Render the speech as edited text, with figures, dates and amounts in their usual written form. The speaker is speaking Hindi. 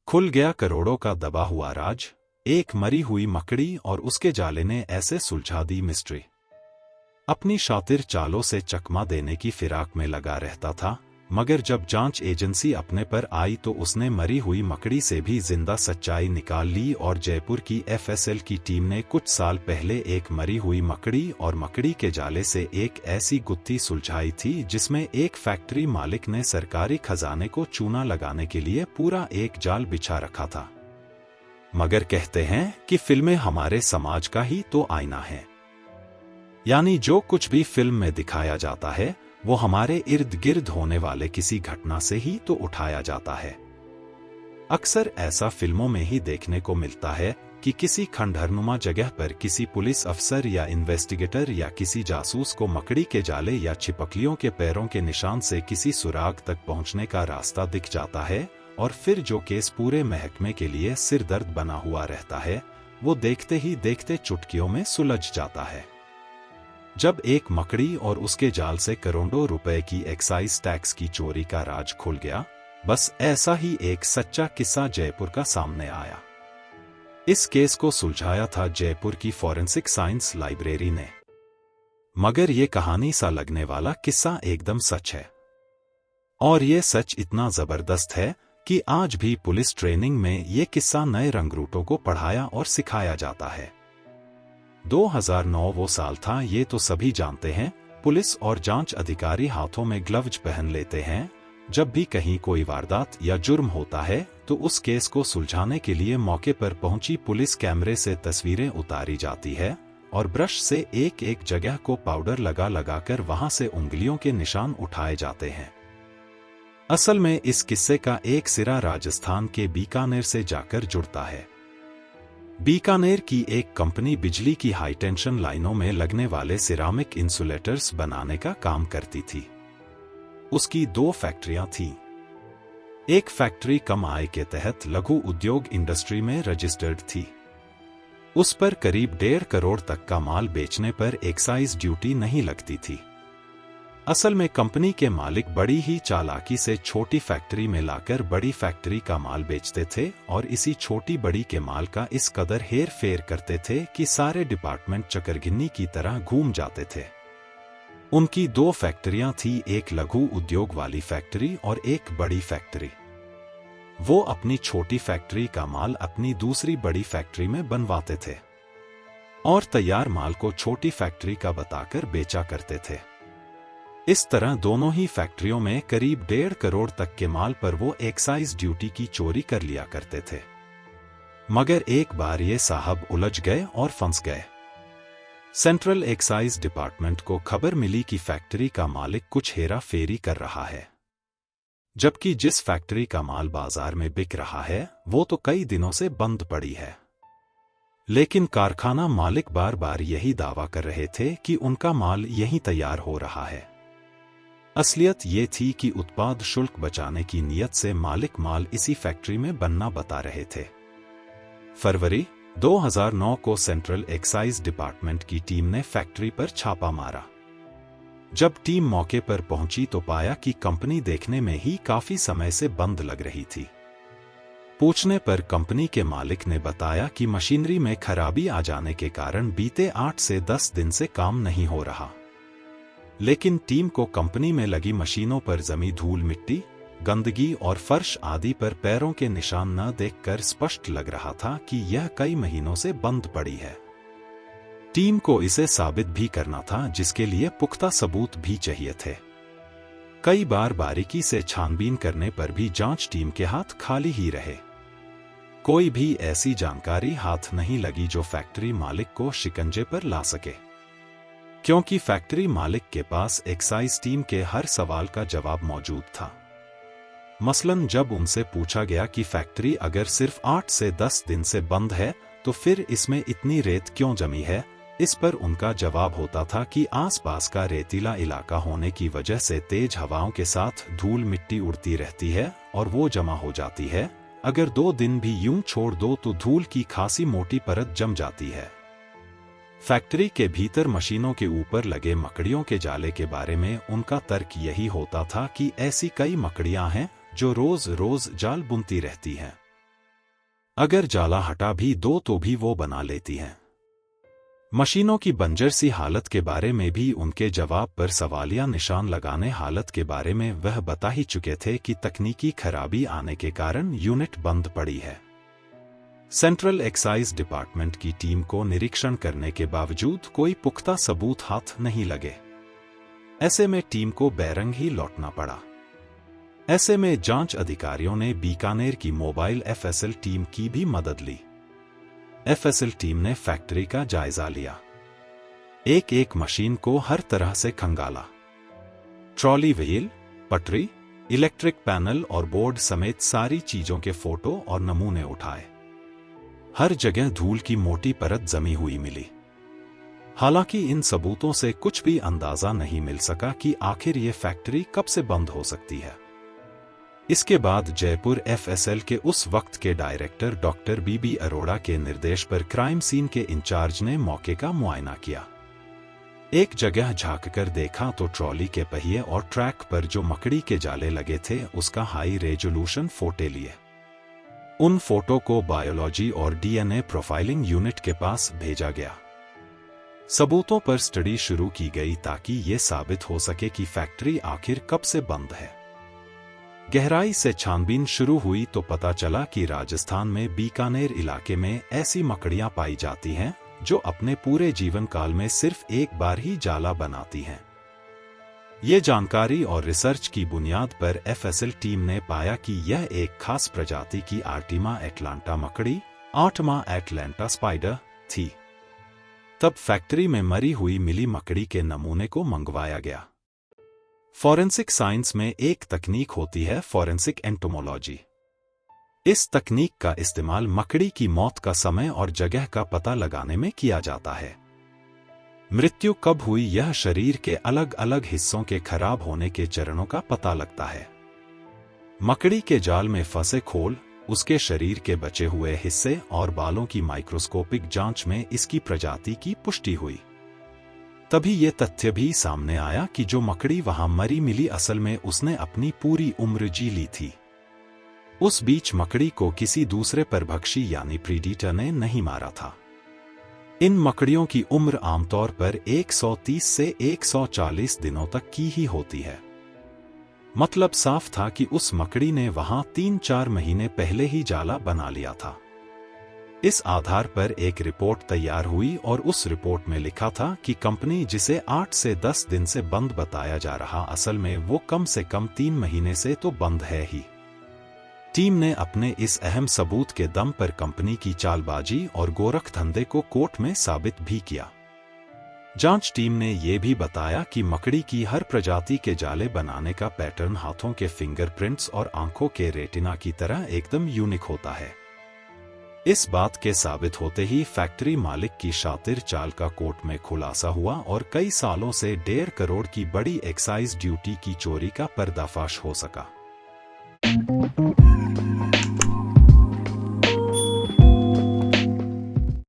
खुल गया करोड़ों का दबा हुआ राज। एक मरी हुई मकड़ी और उसके जाले ने ऐसे सुलझा दी मिस्ट्री। अपनी शातिर चालों से चकमा देने की फिराक में लगा रहता था, मगर जब जांच एजेंसी अपने पर आई तो उसने मरी हुई मकड़ी से भी जिंदा सच्चाई निकाल ली। और जयपुर की एफएसएल की टीम ने कुछ साल पहले एक मरी हुई मकड़ी और मकड़ी के जाले से एक ऐसी गुत्थी सुलझाई थी जिसमें एक फैक्ट्री मालिक ने सरकारी खजाने को चूना लगाने के लिए पूरा एक जाल बिछा रखा था। मगर कहते हैं कि फिल्में हमारे समाज का ही तो आईना है, यानी जो कुछ भी फिल्म में दिखाया जाता है वो हमारे इर्द गिर्द होने वाले किसी घटना से ही तो उठाया जाता है। अक्सर ऐसा फिल्मों में ही देखने को मिलता है कि किसी खंडहरनुमा जगह पर किसी पुलिस अफसर या इन्वेस्टिगेटर या किसी जासूस को मकड़ी के जाले या छिपकलियों के पैरों के निशान से किसी सुराग तक पहुंचने का रास्ता दिख जाता है, और फिर जो केस पूरे महकमे के लिए सिरदर्द बना हुआ रहता है वो देखते ही देखते चुटकियों में सुलझ जाता है। जब एक मकड़ी और उसके जाल से करोड़ों रुपए की एक्साइज टैक्स की चोरी का राज खुल गया, बस ऐसा ही एक सच्चा किस्सा जयपुर का सामने आया। इस केस को सुलझाया था जयपुर की फॉरेंसिक साइंस लाइब्रेरी ने। मगर ये कहानी सा लगने वाला किस्सा एकदम सच है, और ये सच इतना जबरदस्त है कि आज भी पुलिस ट्रेनिंग में ये किस्सा नए रंगरूटों को पढ़ाया और सिखाया जाता है। 2009 वो साल था, ये तो सभी जानते हैं। पुलिस और जांच अधिकारी हाथों में ग्लव्ज पहन लेते हैं। जब भी कहीं कोई वारदात या जुर्म होता है तो उस केस को सुलझाने के लिए मौके पर पहुंची पुलिस कैमरे से तस्वीरें उतारी जाती है और ब्रश से एक एक जगह को पाउडर लगा लगाकर वहां से उंगलियों के निशान उठाए जाते हैं। असल में इस किस्से का एक सिरा राजस्थान के बीकानेर से जाकर जुड़ता है। बीकानेर की एक कंपनी बिजली की हाई टेंशन लाइनों में लगने वाले सिरामिक इंसुलेटर्स बनाने का काम करती थी। उसकी 2 फैक्ट्रियां थीं। एक फैक्ट्री कम आय के तहत लघु उद्योग इंडस्ट्री में रजिस्टर्ड थी। उस पर करीब 1.5 करोड़ तक का माल बेचने पर एक्साइज ड्यूटी नहीं लगती थी। असल में कंपनी के मालिक बड़ी ही चालाकी से छोटी फैक्ट्री में लाकर बड़ी फैक्ट्री का माल बेचते थे, और इसी छोटी बड़ी के माल का इस कदर हेर फेर करते थे कि सारे डिपार्टमेंट चकरगिन्नी की तरह घूम जाते थे। उनकी 2 फैक्ट्रियां थी, एक लघु उद्योग वाली फैक्ट्री और एक बड़ी फैक्ट्री। वो अपनी छोटी फैक्ट्री का माल अपनी दूसरी बड़ी फैक्ट्री में बनवाते थे और तैयार माल को छोटी फैक्ट्री का बताकर बेचा करते थे। इस तरह दोनों ही फैक्ट्रियों में करीब 1.5 करोड़ तक के माल पर वो एक्साइज ड्यूटी की चोरी कर लिया करते थे। मगर एक बार ये साहब उलझ गए और फंस गए। सेंट्रल एक्साइज डिपार्टमेंट को खबर मिली कि फैक्ट्री का मालिक कुछ हेरा फेरी कर रहा है, जबकि जिस फैक्ट्री का माल बाजार में बिक रहा है वो तो कई दिनों से बंद पड़ी है। लेकिन कारखाना मालिक बार बार यही दावा कर रहे थे कि उनका माल यहीं तैयार हो रहा है। असलियत ये थी कि उत्पाद शुल्क बचाने की नीयत से मालिक माल इसी फैक्ट्री में बनना बता रहे थे। फरवरी 2009 को सेंट्रल एक्साइज डिपार्टमेंट की टीम ने फैक्ट्री पर छापा मारा। जब टीम मौके पर पहुंची तो पाया कि कंपनी देखने में ही काफी समय से बंद लग रही थी। पूछने पर कंपनी के मालिक ने बताया कि मशीनरी में खराबी आ जाने के कारण बीते 8 से 10 दिन से काम नहीं हो रहा। लेकिन टीम को कंपनी में लगी मशीनों पर जमी धूल मिट्टी, गंदगी और फर्श आदि पर पैरों के निशान न देखकर स्पष्ट लग रहा था कि यह कई महीनों से बंद पड़ी है। टीम को इसे साबित भी करना था, जिसके लिए पुख्ता सबूत भी चाहिए थे। कई बार बारीकी से छानबीन करने पर भी जांच टीम के हाथ खाली ही रहे। कोई भी ऐसी जानकारी हाथ नहीं लगी जो फैक्ट्री मालिक को शिकंजे पर ला सके, क्योंकि फैक्ट्री मालिक के पास एक्साइज टीम के हर सवाल का जवाब मौजूद था। मसलन जब उनसे पूछा गया कि फैक्ट्री अगर सिर्फ 8 से 10 दिन से बंद है तो फिर इसमें इतनी रेत क्यों जमी है, इस पर उनका जवाब होता था कि आसपास का रेतीला इलाका होने की वजह से तेज हवाओं के साथ धूल मिट्टी उड़ती रहती है और वो जमा हो जाती है। अगर 2 दिन भी यूं छोड़ दो तो धूल की खासी मोटी परत जम जाती है। फैक्ट्री के भीतर मशीनों के ऊपर लगे मकड़ियों के जाले के बारे में उनका तर्क यही होता था कि ऐसी कई मकड़ियां हैं जो रोज रोज जाल बुनती रहती हैं। अगर जाला हटा भी दो तो भी वो बना लेती हैं। मशीनों की बंजर सी हालत के बारे में भी उनके जवाब पर सवालिया निशान लगाने हालत के बारे में वह बता ही चुके थे कि तकनीकी खराबी आने के कारण यूनिट बंद पड़ी है। सेंट्रल एक्साइज डिपार्टमेंट की टीम को निरीक्षण करने के बावजूद कोई पुख्ता सबूत हाथ नहीं लगे। ऐसे में टीम को बैरंग ही लौटना पड़ा। ऐसे में जांच अधिकारियों ने बीकानेर की मोबाइल एफएसएल टीम की भी मदद ली। एफएसएल टीम ने फैक्ट्री का जायजा लिया, एक एक मशीन को हर तरह से खंगाला। ट्रॉली व्हील, पटरी, इलेक्ट्रिक पैनल और बोर्ड समेत सारी चीजों के फोटो और नमूने उठाए। हर जगह धूल की मोटी परत जमी हुई मिली। हालांकि इन सबूतों से कुछ भी अंदाजा नहीं मिल सका कि आखिर ये फैक्ट्री कब से बंद हो सकती है। इसके बाद जयपुर एफएसएल के उस वक्त के डायरेक्टर डॉक्टर बीबी अरोड़ा के निर्देश पर क्राइम सीन के इंचार्ज ने मौके का मुआयना किया। एक जगह झांककर देखा तो ट्रॉली के पहिए और ट्रैक पर जो मकड़ी के जाले लगे थे उसका हाई रेजोल्यूशन फोटो लिए। उन फोटो को बायोलॉजी और डीएनए प्रोफाइलिंग यूनिट के पास भेजा गया। सबूतों पर स्टडी शुरू की गई ताकि ये साबित हो सके कि फैक्ट्री आखिर कब से बंद है। गहराई से छानबीन शुरू हुई तो पता चला कि राजस्थान में बीकानेर इलाके में ऐसी मकड़ियां पाई जाती हैं जो अपने पूरे जीवन काल में सिर्फ एक बार ही जाला बनाती हैं। ये जानकारी और रिसर्च की बुनियाद पर एफएसएल टीम ने पाया कि यह एक खास प्रजाति की आर्टिमा एटलांटा मकड़ी, आर्टिमा एटलांटा स्पाइडर थी। तब फैक्ट्री में मरी हुई मिली मकड़ी के नमूने को मंगवाया गया। फॉरेंसिक साइंस में एक तकनीक होती है फॉरेंसिक एंटोमोलॉजी। इस तकनीक का इस्तेमाल मकड़ी की मौत का समय और जगह का पता लगाने में किया जाता है। मृत्यु कब हुई यह शरीर के अलग अलग हिस्सों के खराब होने के चरणों का पता लगता है। मकड़ी के जाल में फंसे खोल, उसके शरीर के बचे हुए हिस्से और बालों की माइक्रोस्कोपिक जांच में इसकी प्रजाति की पुष्टि हुई। तभी ये तथ्य भी सामने आया कि जो मकड़ी वहां मरी मिली असल में उसने अपनी पूरी उम्र जी ली थी। उस बीच मकड़ी को किसी दूसरे परभक्षी यानी प्रीडेटर ने नहीं मारा था। इन मकड़ियों की उम्र आमतौर पर 130 से 140 दिनों तक की ही होती है। मतलब साफ था कि उस मकड़ी ने वहां 3-4 महीने पहले ही जाला बना लिया था। इस आधार पर एक रिपोर्ट तैयार हुई और उस रिपोर्ट में लिखा था कि कंपनी जिसे 8 से 10 दिन से बंद बताया जा रहा असल में वो कम से कम 3 महीने से तो बंद है ही। टीम ने अपने इस अहम सबूत के दम पर कंपनी की चालबाजी और गोरख धंधे को कोर्ट में साबित भी किया। जांच टीम ने यह भी बताया कि मकड़ी की हर प्रजाति के जाले बनाने का पैटर्न हाथों के फिंगरप्रिंट्स और आंखों के रेटिना की तरह एकदम यूनिक होता है। इस बात के साबित होते ही फैक्ट्री मालिक की शातिर चाल का कोर्ट में खुलासा हुआ और कई सालों से 1.5 करोड़ की बड़ी एक्साइज ड्यूटी की चोरी का पर्दाफाश हो सका।